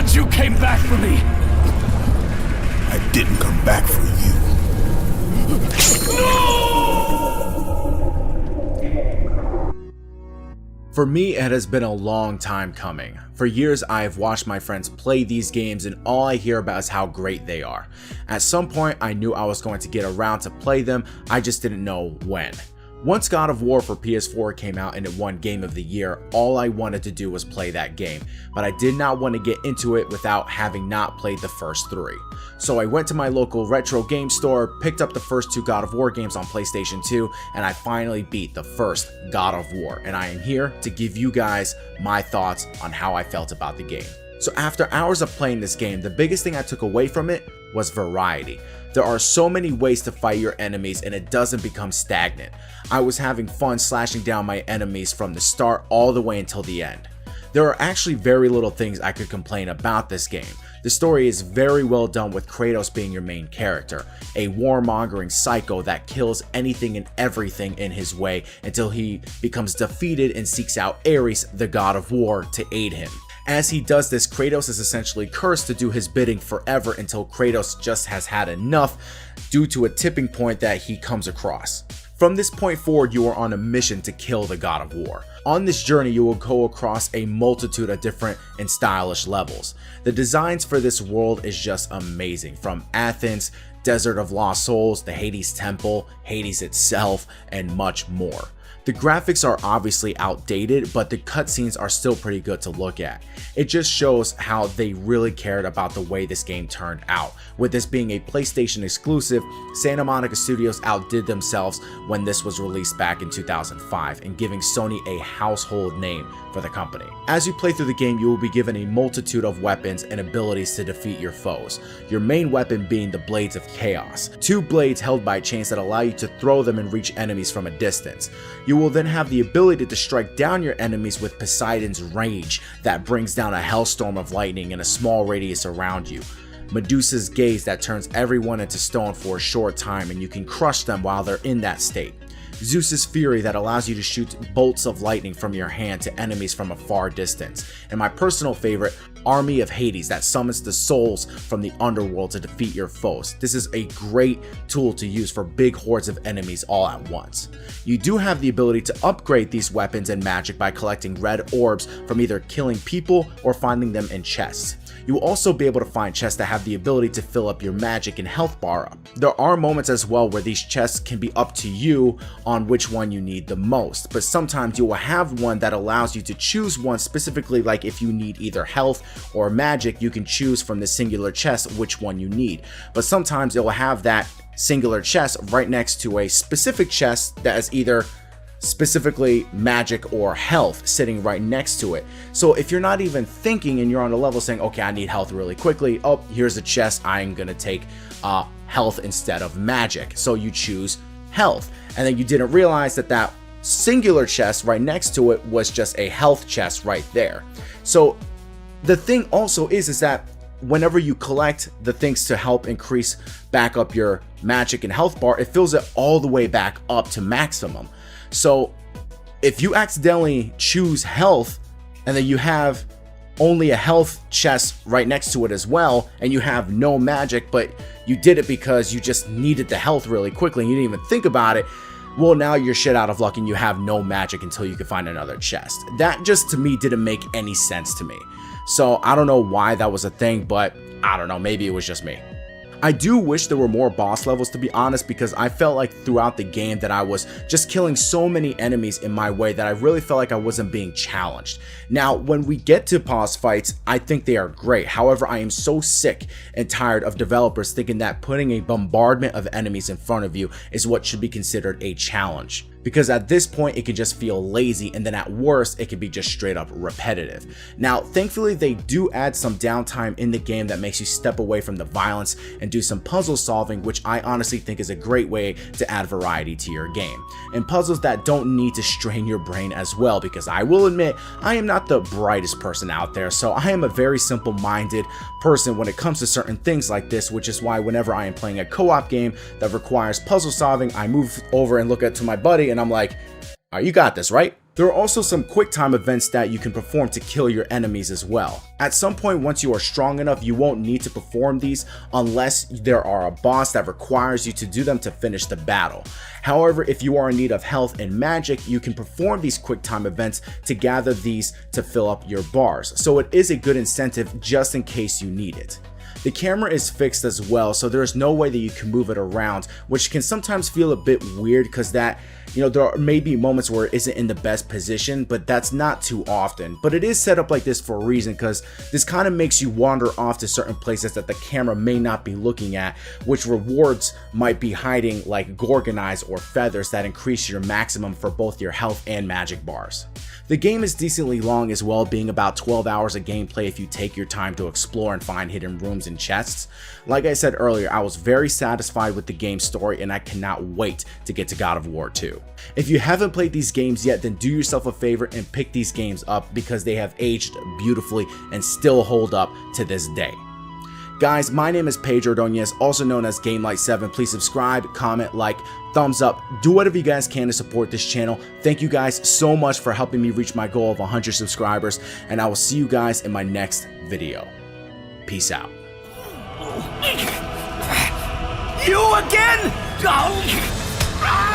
thought you came back for me. I didn't come back for you. For me, it has been a long time coming. For years, I have watched my friends play these games and all I hear about is how great they are. At some point, I knew I was going to get around to play them, I just didn't know when. Once God of War for PS4 came out and it won Game of the Year, all I wanted to do was play that game, but I did not want to get into it without having not played the first 3. So I went to my local retro game store, picked up the first 2 God of War games on PlayStation 2, and I finally beat the first God of War, and I am here to give you guys my thoughts on how I felt about the game. So after hours of playing this game, the biggest thing I took away from it was variety. There are so many ways to fight your enemies and it doesn't become stagnant. I was having fun slashing down my enemies from the start all the way until the end. There are actually very little things I could complain about this game. The story is very well done with Kratos being your main character, a warmongering psycho that kills anything and everything in his way until he becomes defeated and seeks out Ares, the god of war, to aid him. As he does this, Kratos is essentially cursed to do his bidding forever until Kratos just has had enough due to a tipping point that he comes across. From this point forward, you are on a mission to kill the God of War. On this journey, you will go across a multitude of different and stylish levels. The designs for this world is just amazing, from Athens, Desert of Lost Souls, the Hades Temple, Hades itself, and much more. The graphics are obviously outdated, but the cutscenes are still pretty good to look at. It just shows how they really cared about the way this game turned out. With this being a PlayStation exclusive, Santa Monica Studios outdid themselves when this was released back in 2005 and giving Sony a household name for the company. As you play through the game, you will be given a multitude of weapons and abilities to defeat your foes. Your main weapon being the Blades of Chaos, 2 blades held by chains that allow you to throw them and reach enemies from a distance. You will then have the ability to strike down your enemies with Poseidon's Rage that brings down a hellstorm of lightning in a small radius around you. Medusa's Gaze that turns everyone into stone for a short time and you can crush them while they're in that state. Zeus's Fury that allows you to shoot bolts of lightning from your hand to enemies from a far distance. And my personal favorite, Army of Hades that summons the souls from the underworld to defeat your foes. This is a great tool to use for big hordes of enemies all at once. You do have the ability to upgrade these weapons and magic by collecting red orbs from either killing people or finding them in chests. You will also be able to find chests that have the ability to fill up your magic and health bar up. There are moments as well where these chests can be up to you on which one you need the most, but sometimes you will have one that allows you to choose one specifically, like if you need either health or magic, you can choose from the singular chest which one you need. But sometimes it will have that singular chest right next to a specific chest that is either specifically magic or health sitting right next to it. So if you're not even thinking and you're on a level saying, okay, I need health really quickly, oh, here's a chest, I'm gonna take health instead of magic. So you choose health, and then you didn't realize that that singular chest right next to it was just a health chest right there. So the thing also is that whenever you collect the things to help increase back up your magic and health bar, it fills it all the way back up to maximum. So if you accidentally choose health and then you have only a health chest right next to it as well, and you have no magic, but you did it because you just needed the health really quickly and you didn't even think about it, well, now you're shit out of luck and you have no magic until you can find another chest. That just to me didn't make any sense to me. So I don't know why that was a thing, but I don't know, maybe it was just me. I do wish there were more boss levels, to be honest, because I felt like throughout the game that I was just killing so many enemies in my way that I really felt like I wasn't being challenged. Now, when we get to boss fights, I think they are great. However, I am so sick and tired of developers thinking that putting a bombardment of enemies in front of you is what should be considered a challenge. Because at this point, it can just feel lazy, and then at worst, it can be just straight up repetitive. Now, thankfully, they do add some downtime in the game that makes you step away from the violence and do some puzzle solving, which I honestly think is a great way to add variety to your game. And puzzles that don't need to strain your brain as well, because I will admit, I am not the brightest person out there, so I am a very simple-minded person when it comes to certain things like this, which is why whenever I am playing a co-op game that requires puzzle solving, I move over and look to my buddy and I'm like, you got this, right? There are also some quick time events that you can perform to kill your enemies as well. At some point, once you are strong enough, you won't need to perform these unless there are a boss that requires you to do them to finish the battle. However, if you are in need of health and magic, you can perform these quick time events to gather these to fill up your bars. So it is a good incentive just in case you need it. The camera is fixed as well, so there's no way that you can move it around, which can sometimes feel a bit weird because there may be moments where it isn't in the best position, but that's not too often. But it is set up like this for a reason, because this kind of makes you wander off to certain places that the camera may not be looking at, which rewards might be hiding, like Gorgonized or feathers that increase your maximum for both your health and magic bars. The game is decently long as well, being about 12 hours of gameplay if you take your time to explore and find hidden rooms and chests. Like I said earlier, I was very satisfied with the game's story and I cannot wait to get to God of War 2. If you haven't played these games yet, then do yourself a favor and pick these games up because they have aged beautifully and still hold up to this day. Guys, my name is Pedro Ordonez, also known as Gamelight7. Please subscribe, comment, like, thumbs up, do whatever you guys can to support this channel. Thank you guys so much for helping me reach my goal of 100 subscribers, and I will see you guys in my next video. Peace out. You again? Oh.